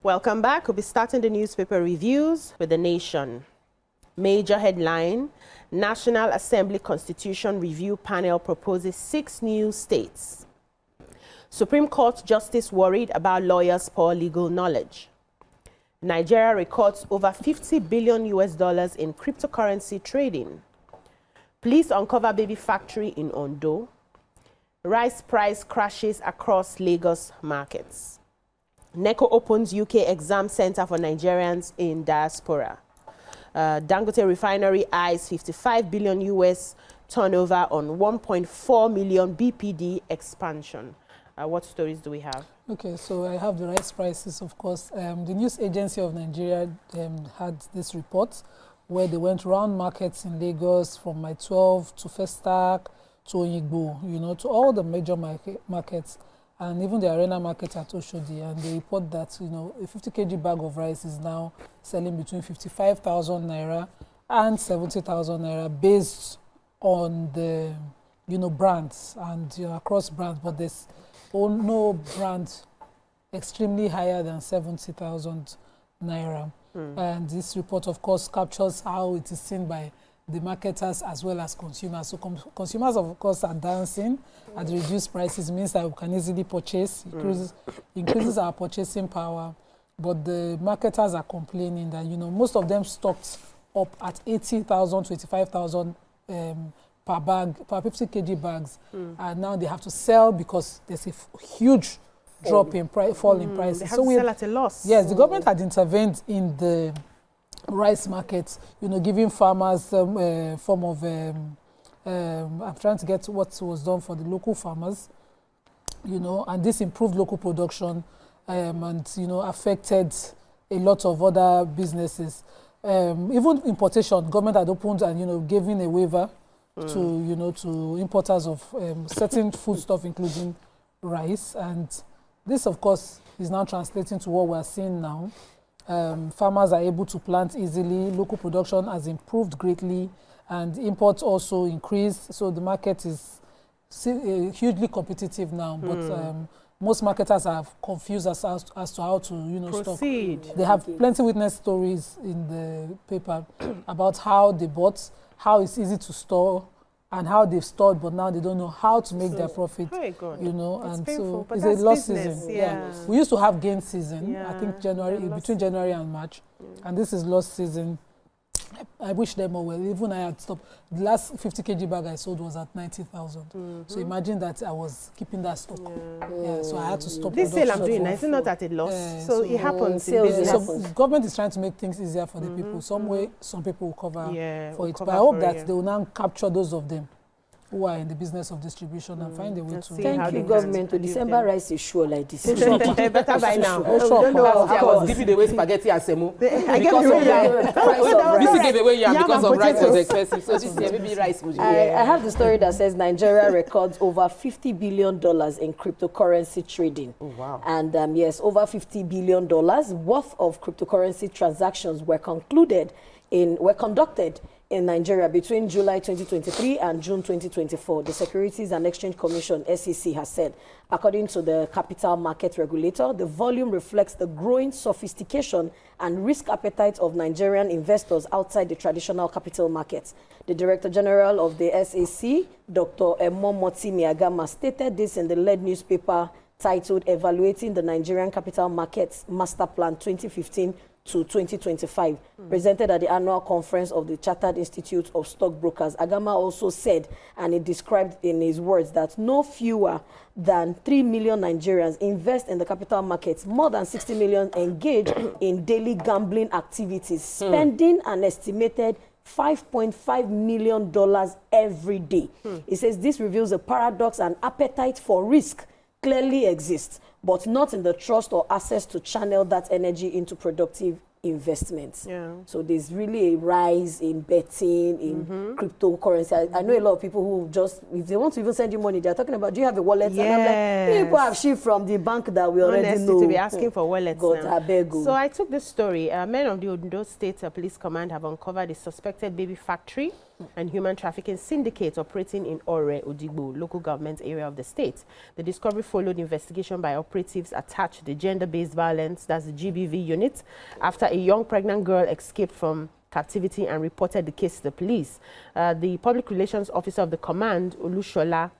Welcome back. We'll be starting the newspaper reviews with The Nation. Major headline, National Assembly Constitution Review Panel proposes 6 new states. Supreme Court Justice worried about lawyers' poor legal knowledge. Nigeria records over $50 billion in cryptocurrency trading. Police uncover baby factory in Ondo. Rice price crashes across Lagos markets. NECO opens UK exam center for Nigerians in diaspora. Dangote refinery eyes $55 billion US turnover on 1.4 million BPD expansion. What stories do we have? Okay, so I have the rice prices, of course. The News Agency of Nigeria had this report where they went around markets in Lagos from My 12 to Festac to Odigbo, to all the major markets. And even the arena market at Oshodi, and they report that, a 50 kg bag of rice is now selling between 55,000 naira and 70,000 naira based on the, brands and, across brands, but there's no brand extremely higher than 70,000 naira. And this report, of course, captures how it is seen by the marketers as well as consumers. So consumers, of course, are dancing at the reduced prices. Means that we can easily purchase, increases our purchasing power. But the marketers are complaining that, most of them stocked up at 80,000 to 85,000 per bag, per 50 kg bags. And now they have to sell because there's a huge drop in fall in prices. They have to sell at a loss. Yes, the government had intervened in the rice markets, giving farmers some form of, I'm trying to get what was done for the local farmers, and this improved local production and, affected a lot of other businesses. Even importation, government had opened and, giving a waiver to, to importers of certain foodstuff, including rice. And this, of course, is now translating to what we're seeing now. Farmers are able to plant easily, local production has improved greatly, and imports also increased. So the market is hugely competitive now, but most marketers are confused as to how to proceed. Stock. They have plenty witness stories in the paper about how they bought, how it's easy to store, and how they've stored, but now they don't know how to make their profit. And painful, so it's a loss business. season. Yeah. We used to have gain season, I think between January and March, and this is loss season. I wish them all well. Even I had stopped. The last 50 kg bag I sold was at 90,000. So imagine that I was keeping that stock. So I had to stop. This sale I'm doing, is it not at a loss? So it happens in business. So the government is trying to make things easier for the people. Some way, some people will cover for it. But I hope that they will now capture those of them who are in the business of distribution and find a way to... Thank you, government. To December rice is sure like this. Better by now. I was giving away spaghetti and semo because of the price of rice. This gave away yam because of rice was expensive. So this year maybe rice would be. I have the story that says Nigeria records over $50 billion in cryptocurrency trading. Oh, wow. And yes, over $50 billion worth of cryptocurrency transactions were conducted in Nigeria between July 2023 and June 2024, the Securities and Exchange Commission, SEC, has said. According to the capital market regulator, the volume reflects the growing sophistication and risk appetite of Nigerian investors outside the traditional capital markets. The Director General of the SEC, Dr. Emomoti Miagama, stated this in the lead newspaper titled Evaluating the Nigerian Capital Markets Master Plan 2015 to 2025, presented at the annual conference of the Chartered Institute of Stockbrokers. Agama also said, and he described in his words, that no fewer than 3 million Nigerians invest in the capital markets, more than 60 million engage in daily gambling activities, spending an estimated $5.5 million every day. He says this reveals a paradox and appetite for risk clearly exists, but not in the trust or access to channel that energy into productive investments. So there's really a rise in betting, in cryptocurrency. I know a lot of people who just, if they want to even send you money, they're talking about, do you have a wallet? And I'm like, people have shipped from the bank that we already know. To be asking for wallets God, now. I beg you. So I took this story. Men of the Ondo State Police Command have uncovered a suspected baby factory and human trafficking syndicate operating in Ore, Odigbo Local Government Area of the state. The discovery followed investigation by operatives attached to the gender-based violence, that's the GBV unit, after a young pregnant girl escaped from captivity and reported the case to the police. The public relations officer of the command, Olushola,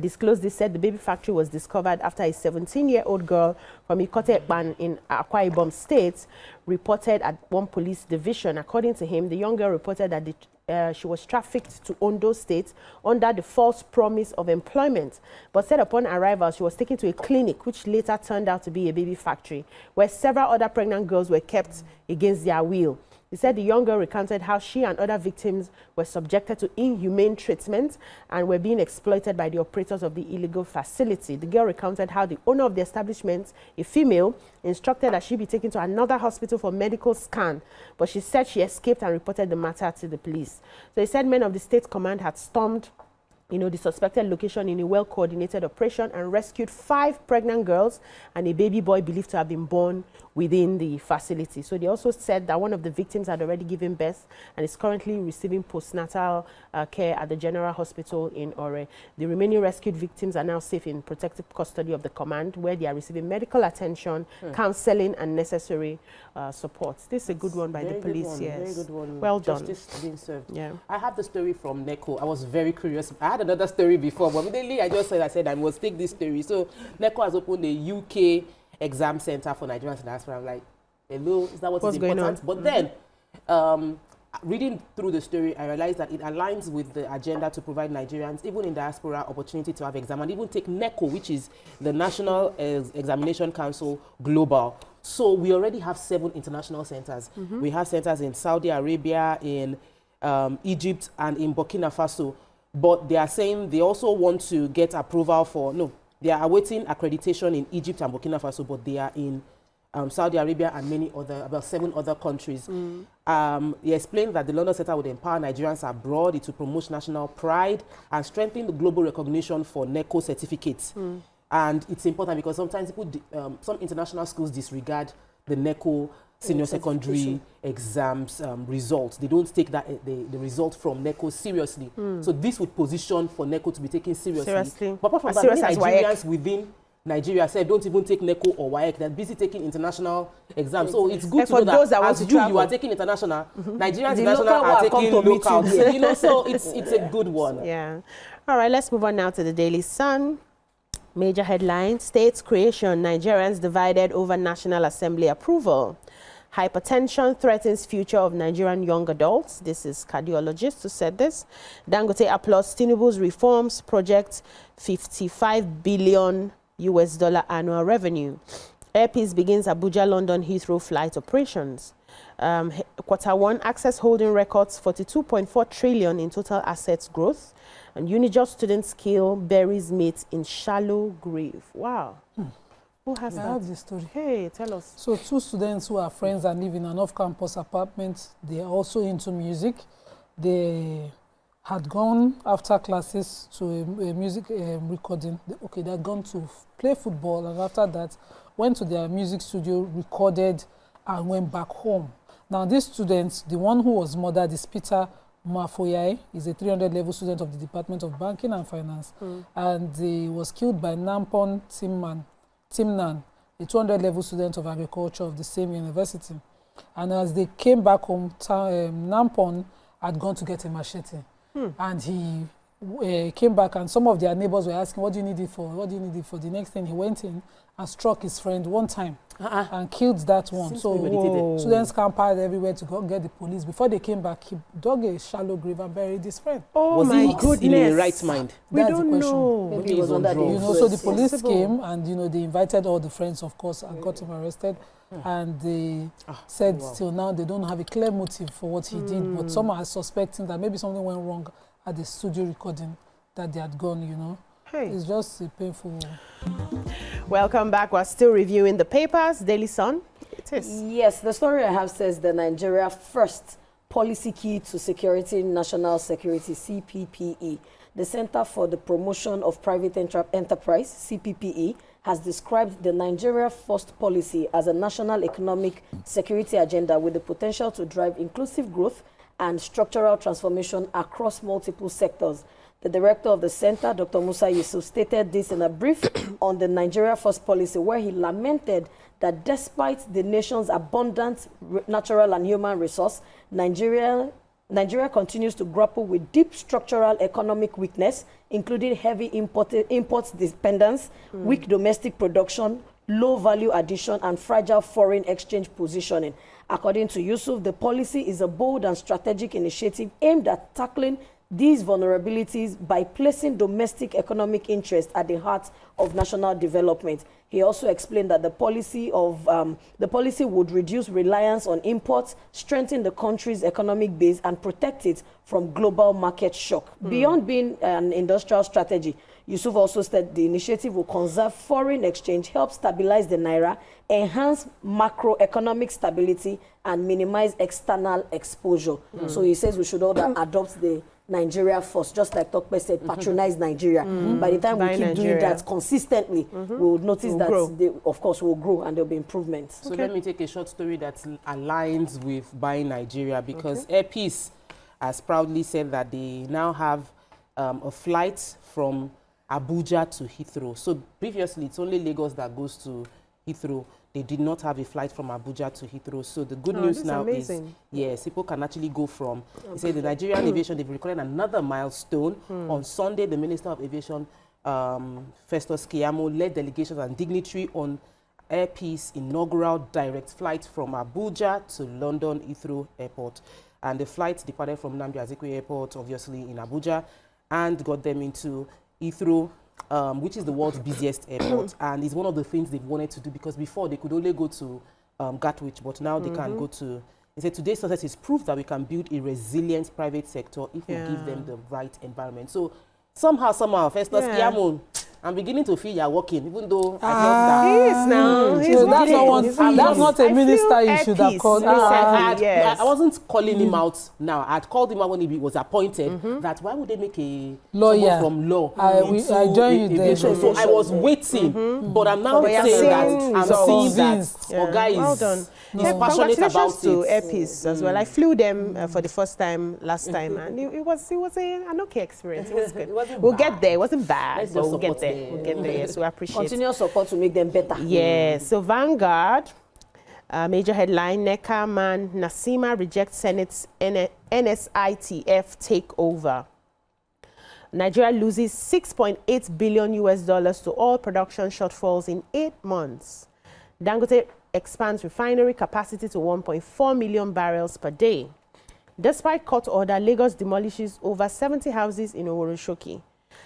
disclosed this, said the baby factory was discovered after a 17-year-old girl from Ikot Ekpan in Akwa Ibom State reported at one police division. According to him, the young girl reported that she was trafficked to Ondo State under the false promise of employment, but said upon arrival she was taken to a clinic which later turned out to be a baby factory where several other pregnant girls were kept against their will. He said the young girl recounted how she and other victims were subjected to inhumane treatment and were being exploited by the operators of the illegal facility. The girl recounted how the owner of the establishment, a female, instructed that she be taken to another hospital for medical scan, but she said she escaped and reported the matter to the police. So he said men of the state command had stormed the suspected location in a well-coordinated operation and rescued 5 pregnant girls and a baby boy believed to have been born within the facility. So they also said that one of the victims had already given birth and is currently receiving postnatal care at the General Hospital in Ore. The remaining rescued victims are now safe in protective custody of the command, where they are receiving medical attention, counseling, and necessary support. This is a good one by the police. Yes. Very good one. Well done. Justice being served. Yeah. I have the story from NECO. I was very curious. I had another story before, but immediately I said I must take this story. So NECO has opened a UK exam center for Nigerians in diaspora. I'm like, hello, is that what's important? But then, reading through the story, I realized that it aligns with the agenda to provide Nigerians, even in diaspora, opportunity to have exam and even take NECO, which is the National Examination Council Global. So we already have 7 international centers. We have centers in Saudi Arabia, in Egypt, and in Burkina Faso. But they are saying they also want to get approval for, they are awaiting accreditation in Egypt and Burkina Faso, but they are in Saudi Arabia and about 7 other countries. He explained that the London Center would empower Nigerians abroad, it will promote national pride and strengthen the global recognition for NECO certificates. And it's important because sometimes people, some international schools disregard the NECO senior secondary exams results. They don't take the result from NECO seriously. So this would position for NECO to be taken seriously. But apart from that, many Nigerians within Nigeria said don't even take NECO or WAEC. They're busy taking international exams. So it's good to know that as you are taking international, Nigerians international are taking local. So it's a good one. Yeah. All right, let's move on now to the Daily Sun. Major headline: States creation, Nigerians divided over National Assembly approval. Hypertension threatens future of Nigerian young adults. This is cardiologist who said this. Dangote applauds Tinubu's reforms project, $55 billion annual revenue. Airpeace begins Abuja-London Heathrow flight operations. Q1 Access Holding records 42.4 trillion in total assets growth. And Unijust students kill buries mates in shallow grave. Wow. Who has that? I have the story. Hey, tell us. So 2 students who are friends and live in an off-campus apartment, they are also into music. They had gone after classes to a music recording. They had gone to play football, and after that went to their music studio, recorded, and went back home. Now these students, the one who was murdered is Peter Mafoyai. He's a 300 level student of the Department of Banking and Finance, and he was killed by Nampon Timnan, a 200 level student of agriculture of the same university. And as they came back home, Nampon had gone to get a machete. And he came back, and some of their neighbors were asking, what do you need it for? What do you need it for? The next thing, he went in and struck his friend one time and killed that one. So students camped everywhere to go get the police. Before they came back, he dug a shallow grave and buried his friend. Oh, was he goodness. In a right mind? We That's don't the question. know. Maybe he was under the so the police came, and they invited all the friends, of course, and got him arrested. And they said till now they don't have a clear motive for what he did, but some are suspecting that maybe something went wrong at the studio recording that they had gone, Hey. It's just a painful. Welcome back. We're still reviewing the papers. Daily Sun. It is. Yes, the story I have says the Nigeria first policy key to security, national security, CPPE. The Center for the Promotion of Private Enterprise, CPPE, has described the Nigeria First policy as a national economic security agenda with the potential to drive inclusive growth and structural transformation across multiple sectors. The director of the center, Dr. Musa Yusuf, stated this in a brief on the Nigeria First policy, where he lamented that despite the nation's abundant natural and human resource, Nigeria continues to grapple with deep structural economic weakness, including heavy import dependence, weak domestic production, low value addition, and fragile foreign exchange positioning. According to Yusuf, the policy is a bold and strategic initiative aimed at tackling these vulnerabilities by placing domestic economic interest at the heart of national development. He also explained that the policy would reduce reliance on imports, strengthen the country's economic base, and protect it from global market shock. Beyond being an industrial strategy, Yusuf also said the initiative will conserve foreign exchange, help stabilize the naira, enhance macroeconomic stability, and minimize external exposure. So he says we should all adopt the Nigeria first, just like Tokpe said, patronize Nigeria. By the time we keep doing that consistently, we will notice that they, of course, will grow and there will be improvements. So let me take a short story that aligns with buying Nigeria, because Air Peace has proudly said that they now have a flight from Abuja to Heathrow. So previously, it's only Lagos that goes to Heathrow. They did not have a flight from Abuja to Heathrow. So the good news now is, yes, people can actually go from, they say the Nigerian aviation, they've recorded another milestone. On Sunday, the Minister of Aviation, Festus Keyamo, led delegations and dignitary on Air Peace inaugural direct flight from Abuja to London Heathrow Airport. And the flight departed from Nnamdi Azikiwe Airport, obviously in Abuja, and got them into Heathrow, which is the world's busiest airport, and it's one of the things they've wanted to do, because before they could only go to Gatwick, but now they can go to. They said today's success is proof that we can build a resilient private sector if we give them the right environment. So somehow, Festus Keyamo, I'm beginning to feel you're working, even though I felt that. He is now. So that's not a minister you should have called. I wasn't calling him out now. I had called him out when he was appointed. That why would they make a lawyer from law? I join you there. So I was waiting, but I'm now saying that I'm seeing that guys, well done. He's passionate about to Air Peace as well. I flew them for the first time last time, and it was an okay experience. It was good. We'll get there. It wasn't bad, but we'll get there. We'll get there. Yes, we appreciate continuous support to make them better. Yes. So Vanguard, major headline: NECO man Nasima rejects Senate's NSITF takeover. Nigeria loses $6.8 billion to oil production shortfalls in 8 months. Dangote expands refinery capacity to 1.4 million barrels per day. Despite court order, Lagos demolishes over 70 houses in Oworoshoki.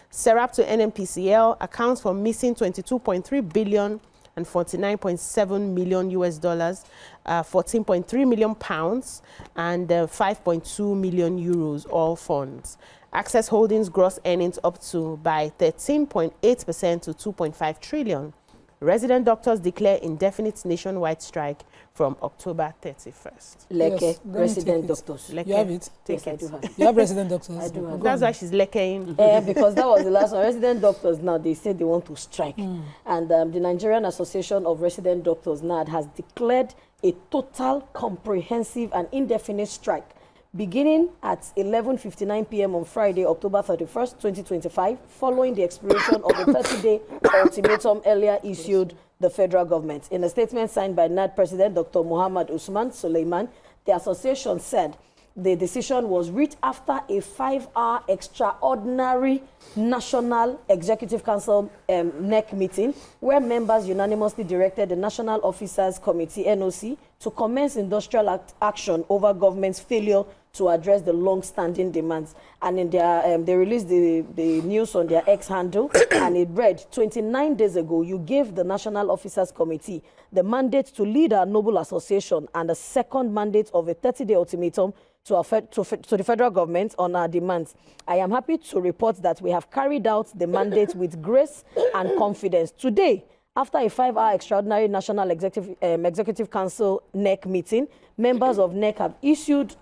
Serap to NNPCL accounts for missing $22.3 billion and $49.7 million, 14.3 million pounds, and 5.2 million euros, all funds. Access Holdings gross earnings up by 13.8% to 2.5 trillion. Resident doctors declare indefinite nationwide strike from October 31st. Leke, resident doctors. Leke. You have it? Yes, I do have. You have resident doctors? I do have. That's why she's lekeing. Because that was the last one. Resident doctors now, they say they want to strike. And the Nigerian Association of Resident Doctors, NAD, has declared a total, comprehensive and indefinite strike beginning at 11:59 p.m. on Friday, October 31st, 2025, following the expiration of a 30-day ultimatum earlier issued the federal government. In a statement signed by NAD President Dr. Muhammad Usman Suleiman, the association said the decision was reached after a 5-hour extraordinary National Executive Council NEC meeting, where members unanimously directed the National Officers Committee, NOC, to commence industrial action over government's failure to address the long-standing demands. And in their, they released the news on their X handle, and it read, 29 days ago, you gave the National Officers Committee the mandate to lead our noble association and a second mandate of a 30-day ultimatum to the federal government on our demands. I am happy to report that we have carried out the mandate with grace and confidence. Today, after a 5-hour extraordinary National Executive Council NEC meeting, members of NEC have issued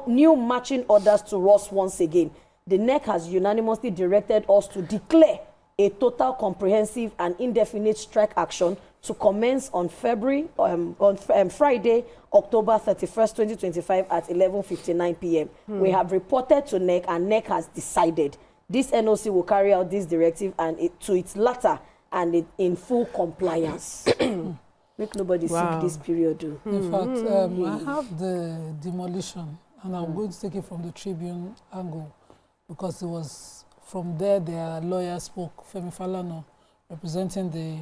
new marching orders to us once again. The NEC has unanimously directed us to declare a total, comprehensive and indefinite strike action to commence on Friday, October 31st, 2025 at 11:59 p.m. We have reported to NEC, and NEC has decided this NOC will carry out this directive and to its latter and in full compliance. Make nobody sick this period. In fact, I have the demolition, and I'm going to take it from the Tribune angle, because it was from there their lawyer spoke, Femi Falana, representing the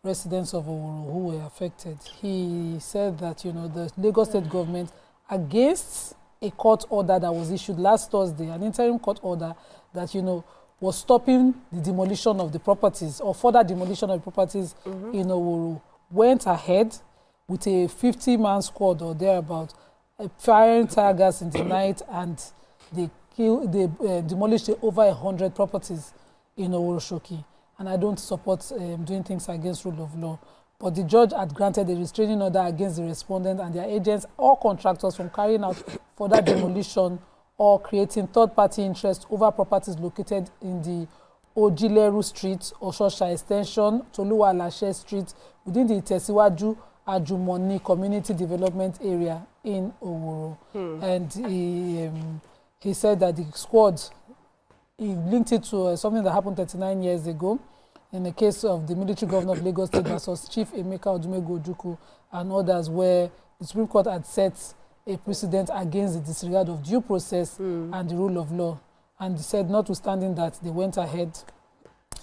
residents of Oworo who were affected. He said that, the Lagos State government, against a court order that was issued last Thursday, an interim court order that, was stopping the demolition of the properties or further demolition of the properties in Oworo, went ahead with a 50-man squad or thereabout, firing tear gas in the night, and they demolished over 100 properties in Oworo Shoki. And I don't support doing things against rule of law. But the judge had granted a restraining order against the respondent and their agents or contractors from carrying out further demolition or creating third-party interest over properties located in the Ojileru Street, Oshosha Extension, Toluwa Alashe Street, within the Tesiwaju Ajumoni Community Development Area in Oworo. And he said that the squad, he linked it to something that happened 39 years ago in the case of the military governor of Lagos State versus Chief Emeka Odumegwu Ojukwu and others, where the Supreme Court had set a precedent against the disregard of due process and the rule of law. And he said, notwithstanding that, they went ahead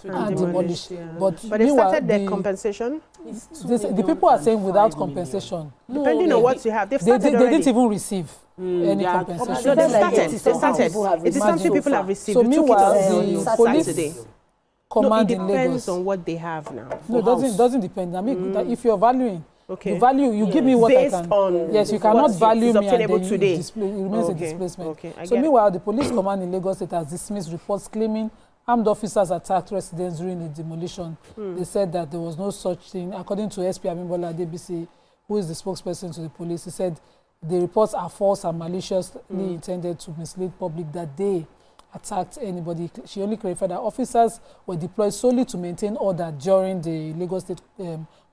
and demolished. Yeah. But they started the compensation? The people are saying without compensation. Depending on what you have. They didn't even receive any compensation. They started. It is something people have received. So meanwhile, the police command it in depends Lagos. on what they have now. No, it doesn't depend. I mean, if you're valuing, you give me what based I can. On yes, you cannot value me and then today. it remains a displacement. Okay, so meanwhile, the police command in Lagos State has dismissed reports claiming armed officers attacked residents during the demolition. They said that there was no such thing. According to SP Abimbola Adebisi, who is the spokesperson to the police, he said the reports are false and maliciously intended to mislead public that they attacked anybody. She only clarified that officers were deployed solely to maintain order during the Lagos State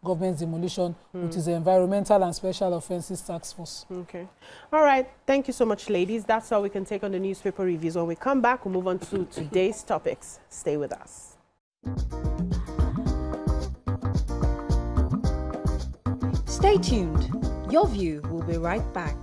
government's demolition, which is the Environmental and Special Offences Task Force. Okay. All right. Thank you so much, ladies. That's all we can take on the newspaper reviews. When we come back, we'll move on to today's topics. Stay with us. Stay tuned. Your View will be right back.